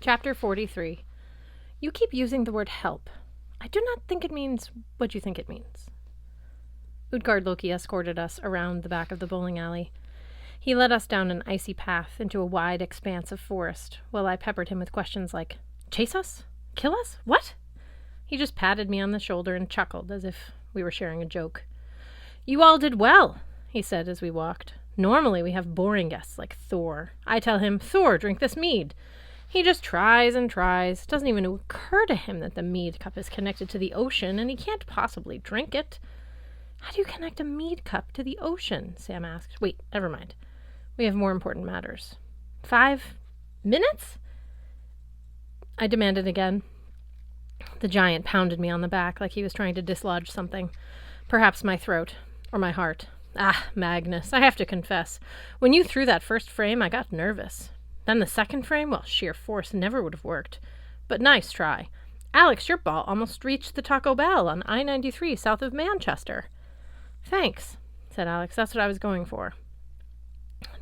Chapter 43. You keep using the word help. I do not think it means what you think it means. Utgard Loki escorted us around the back of the bowling alley. He led us down an icy path into a wide expanse of forest, while I peppered him with questions like, "Chase us? Kill us? What?" He just patted me on the shoulder and chuckled as if we were sharing a joke. "You all did well," he said as we walked. "Normally we have boring guests like Thor. I tell him, 'Thor, drink this mead.' He just tries and tries. It doesn't even occur to him that the mead cup is connected to the ocean and he can't possibly drink it." "How do you connect a mead cup to the ocean?" Sam asked. "Wait, never mind. We have more important matters." 5 minutes? I demanded again. The giant pounded me on the back like he was trying to dislodge something. Perhaps my throat. Or my heart. "Ah, Magnus, I have to confess. When you threw that first frame, I got nervous. Then the second frame, well, sheer force never would have worked. But nice try. Alex, your ball almost reached the Taco Bell on I-93 south of Manchester." "Thanks," said Alex. "That's what I was going for."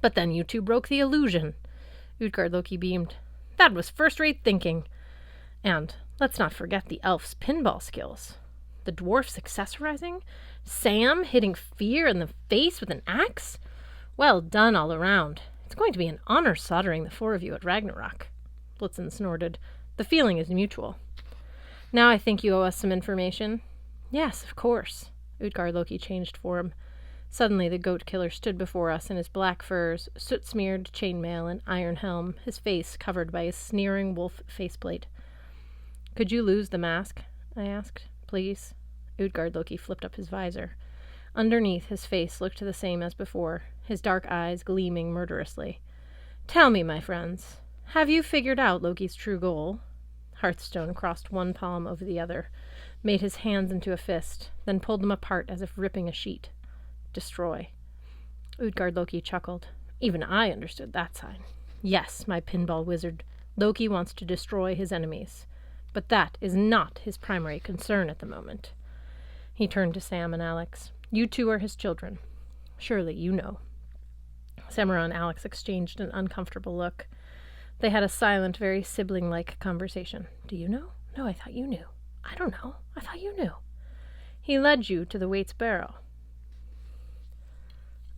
"But then you two broke the illusion." Utgard Loki beamed. "That was first-rate thinking. And let's not forget the elf's pinball skills. The dwarf's accessorizing? Sam hitting Fear in the face with an axe? Well done all around. It's going to be an honor soldering the four of you at Ragnarok." Blitzen snorted. "The feeling is mutual." "Now I think you owe us some information." "Yes, of course." Utgard Loki changed form. Suddenly the goat killer stood before us in his black furs, soot-smeared chainmail, and iron helm, his face covered by his sneering wolf faceplate. "Could you lose the mask?" I asked. "Please?" Utgard Loki flipped up his visor. Underneath, his face looked the same as before, his dark eyes gleaming murderously. "Tell me, my friends, have you figured out Loki's true goal?" Hearthstone crossed one palm over the other, made his hands into a fist, then pulled them apart as if ripping a sheet. "Destroy." Utgard Loki chuckled. "Even I understood that sign. Yes, my pinball wizard, Loki wants to destroy his enemies. But that is not his primary concern at the moment." He turned to Sam and Alex. "You two are his children. Surely you know." Samara and Alex exchanged an uncomfortable look. They had a silent, very sibling-like conversation. "Do you know?" "No, I thought you knew." "I don't know. I thought you knew." "He led you to the Waits Barrow."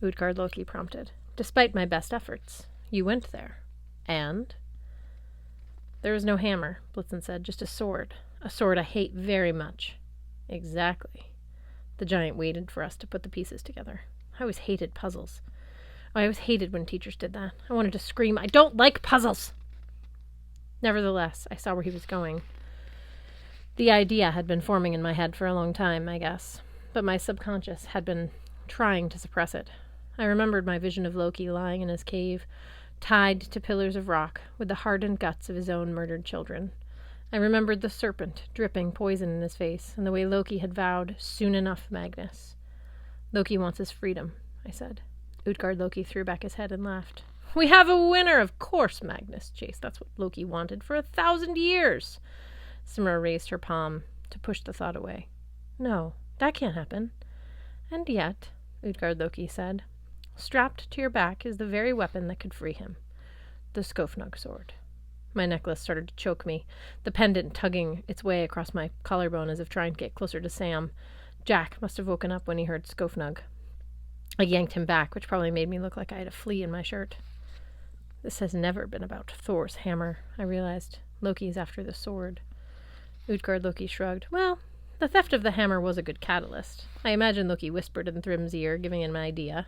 Utgard Loki prompted. "Despite my best efforts, you went there. And?" "There is no hammer," Blitzen said, "just a sword. A sword I hate very much." "Exactly." The giant waited for us to put the pieces together. I always hated puzzles. I always hated when teachers did that. I wanted to scream, "I don't like puzzles!" Nevertheless, I saw where he was going. The idea had been forming in my head for a long time, I guess, but my subconscious had been trying to suppress it. I remembered my vision of Loki lying in his cave, tied to pillars of rock, with the hardened guts of his own murdered children. I remembered the serpent dripping poison in his face, and the way Loki had vowed, "Soon enough, Magnus." "Loki wants his freedom," I said. Utgard Loki threw back his head and laughed. "We have a winner, of course, Magnus Chase. That's what Loki wanted for 1,000 years. Simra raised her palm to push the thought away. "No, that can't happen." "And yet," Utgard Loki said, "strapped to your back is the very weapon that could free him. The Skofnug sword." My necklace started to choke me, the pendant tugging its way across my collarbone as if trying to get closer to Sam. Jack must have woken up when he heard Skofnug. I yanked him back, which probably made me look like I had a flea in my shirt. This has never been about Thor's hammer, I realized. Loki's after the sword. Utgard Loki shrugged. "Well, the theft of the hammer was a good catalyst. I imagine Loki whispered in Thrym's ear, giving him an idea.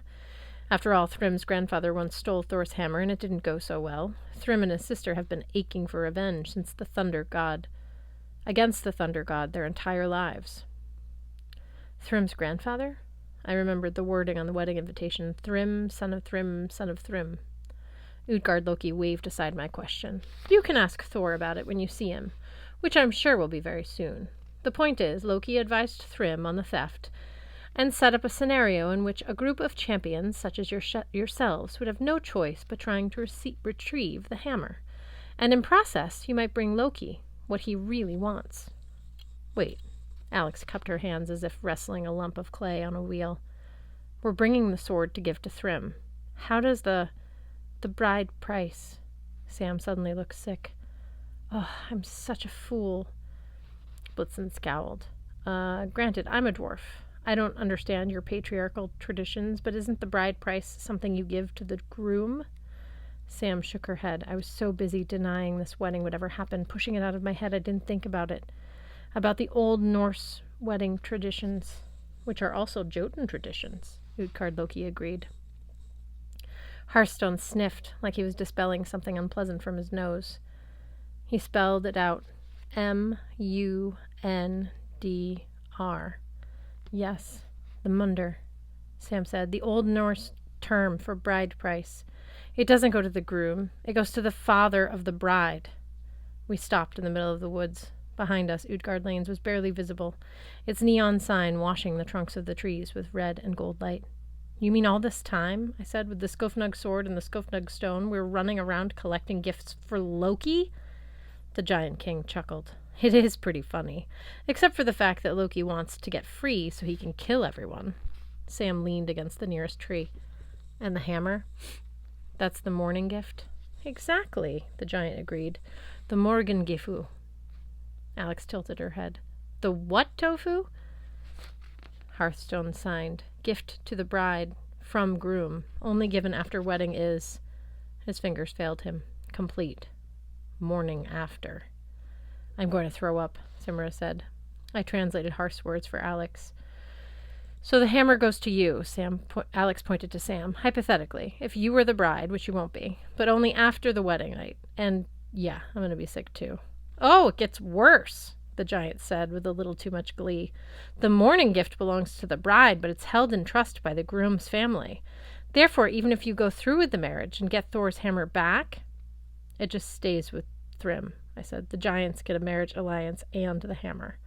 After all, Thrym's grandfather once stole Thor's hammer, and it didn't go so well. Thrym and his sister have been aching for revenge since the Thunder God. Against the Thunder God their entire lives." "Thrym's grandfather?" I remembered the wording on the wedding invitation. "Thrym, son of Thrym, son of Thrym." Utgard Loki waved aside my question. "You can ask Thor about it when you see him, which I'm sure will be very soon. The point is, Loki advised Thrym on the theft and set up a scenario in which a group of champions, such as yourselves, would have no choice but trying to retrieve the hammer. And in process, you might bring Loki what he really wants." "Wait." Alex cupped her hands as if wrestling a lump of clay on a wheel. "We're bringing the sword to give to Thrym. How does the bride price?" Sam suddenly looked sick. Oh, I'm such a fool. Blitzen scowled. Granted, I'm a dwarf. I don't understand your patriarchal traditions, but isn't the bride price something you give to the groom? Sam shook her head. I was so busy denying this wedding would ever happen, pushing it out of my head, I didn't think about it. About the old Norse wedding traditions, which are also Jotun traditions, Utgard Loki agreed. Hearthstone sniffed like he was dispelling something unpleasant from his nose. He spelled it out. M-U-N-D-R. Yes, the Munder, Sam said. The Old Norse term for bride price. It doesn't go to the groom. It goes to the father of the bride. We stopped in the middle of the woods. Behind us, Utgard Lanes was barely visible, its neon sign washing the trunks of the trees with red and gold light. You mean all this time, I said, with the Skofnug sword and the Skofnug stone, we were running around collecting gifts for Loki? The Giant King chuckled. It is pretty funny, except for the fact that Loki wants to get free so he can kill everyone. Sam leaned against the nearest tree. And the hammer? That's the morning gift? Exactly, the giant agreed. The Morgengifu. Alex tilted her head. The what tofu? Hearthstone signed. Gift to the bride, from groom, only given after wedding is... His fingers failed him. Complete. Morning after. I'm going to throw up, Simra said. I translated harsh words for Alex. So the hammer goes to you, Alex pointed to Sam. Hypothetically, if you were the bride, which you won't be, but only after the wedding night. And, yeah, I'm going to be sick too. Oh, it gets worse, the giant said with a little too much glee. The morning gift belongs to the bride, but it's held in trust by the groom's family. Therefore, even if you go through with the marriage and get Thor's hammer back, it just stays with Thrym, I said. The giants get a marriage alliance and the hammer.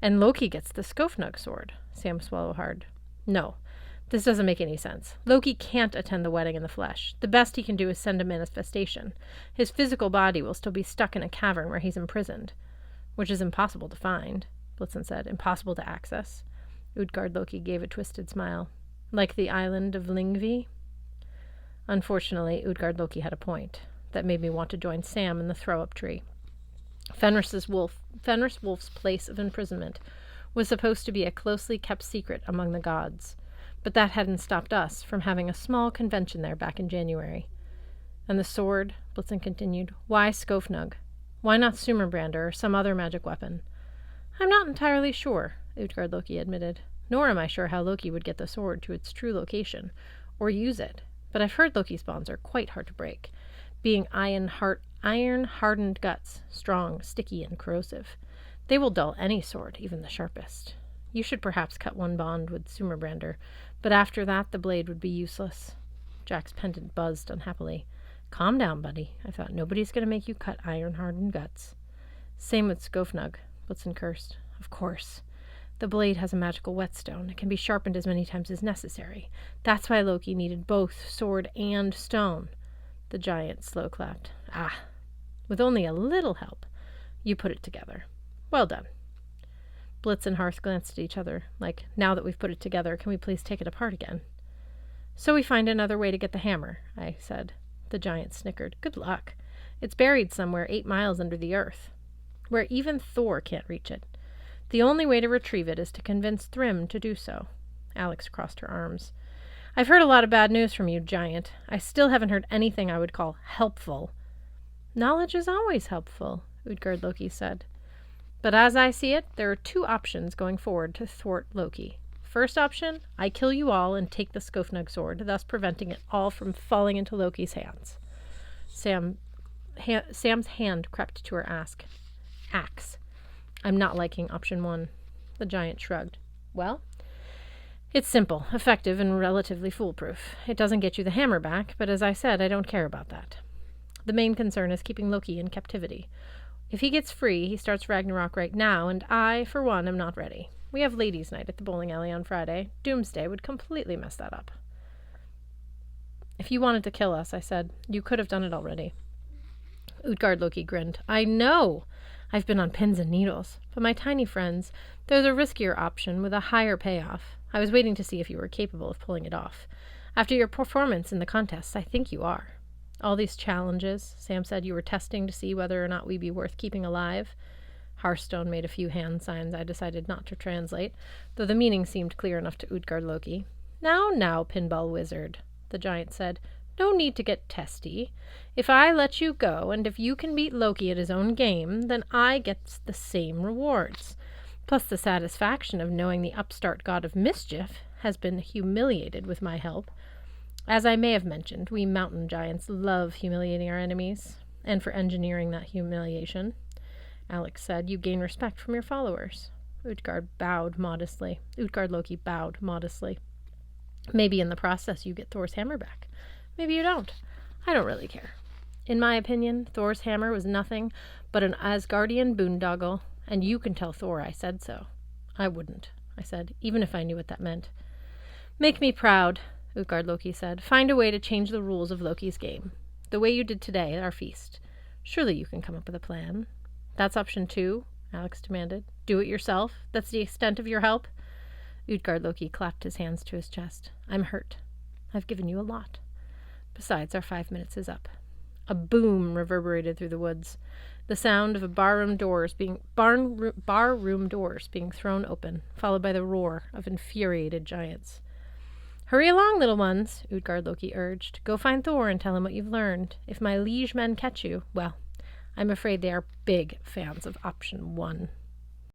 And Loki gets the Skofnug sword. Sam swallowed hard. No, this doesn't make any sense. Loki can't attend the wedding in the flesh. The best he can do is send a manifestation. His physical body will still be stuck in a cavern where he's imprisoned, which is impossible to find, Blitzen said. Impossible to access. Utgard Loki gave a twisted smile. Like the island of Lyngvi? Unfortunately, Utgard Loki had a point. That made me want to join Sam in the throw-up tree. Fenris Wolf's place of imprisonment was supposed to be a closely kept secret among the gods, but that hadn't stopped us from having a small convention there back in January. And the sword, Blitzen continued, why Skofnug? Why not Sumerbrander or some other magic weapon? I'm not entirely sure, Utgard Loki admitted, nor am I sure how Loki would get the sword to its true location, or use it, but I've heard Loki's bonds are quite hard to break, being iron-hardened guts, strong, sticky, and corrosive. They will dull any sword, even the sharpest. You should perhaps cut one bond with Sumerbrander, but after that the blade would be useless. Jack's pendant buzzed unhappily. Calm down, buddy. I thought nobody's going to make you cut iron-hardened guts. Same with Skofnug, Blitzen cursed. Of course. The blade has a magical whetstone. It can be sharpened as many times as necessary. That's why Loki needed both sword and stone. The giant slow clapped. Ah, with only a little help, you put it together. Well done. Blitz and Hearth glanced at each other, like, now that we've put it together, can we please take it apart again? So we find another way to get the hammer, I said. The giant snickered. Good luck. It's buried somewhere 8 miles under the earth, where even Thor can't reach it. The only way to retrieve it is to convince Thrym to do so. Alex crossed her arms. I've heard a lot of bad news from you, giant. I still haven't heard anything I would call helpful. Knowledge is always helpful, Utgard Loki said. But as I see it, there are 2 options going forward to thwart Loki. First option, I kill you all and take the Skofnug sword, thus preventing it all from falling into Loki's hands. Sam's hand crept to her axe. I'm not liking option 1. The giant shrugged. Well, it's simple, effective, and relatively foolproof. It doesn't get you the hammer back, but as I said, I don't care about that. The main concern is keeping Loki in captivity. If he gets free, he starts Ragnarok right now, and I, for one, am not ready. We have ladies' night at the bowling alley on Friday. Doomsday would completely mess that up. If you wanted to kill us, I said, you could have done it already. Utgard Loki grinned. I know! I've been on pins and needles. But my tiny friends, there's a riskier option with a higher payoff. I was waiting to see if you were capable of pulling it off. After your performance in the contests, I think you are. All these challenges, Sam said you were testing to see whether or not we'd be worth keeping alive. Hearthstone made a few hand signs I decided not to translate, though the meaning seemed clear enough to Utgard Loki. Now, Pinball Wizard, the giant said. No need to get testy. If I let you go, and if you can beat Loki at his own game, then I get the same rewards. Plus the satisfaction of knowing the upstart god of mischief has been humiliated with my help. As I may have mentioned, we mountain giants love humiliating our enemies, and for engineering that humiliation, Alex said, you gain respect from your followers. Utgard Loki bowed modestly. Maybe in the process you get Thor's hammer back. Maybe you don't. I don't really care. In my opinion, Thor's hammer was nothing but an Asgardian boondoggle, and you can tell Thor I said so. I wouldn't, I said, even if I knew what that meant. Make me proud, Utgard Loki said. Find a way to change the rules of Loki's game, the way you did today at our feast. Surely you can come up with a plan. That's option 2, Alex demanded. Do it yourself? That's the extent of your help? Utgard Loki clapped his hands to his chest. I'm hurt. I've given you a lot. Besides, our 5 minutes is up. A boom reverberated through the woods. The sound of barroom doors being thrown open, followed by the roar of infuriated giants. Hurry along, little ones, Utgard Loki urged. Go find Thor and tell him what you've learned. If my liege men catch you, well, I'm afraid they are big fans of option 1.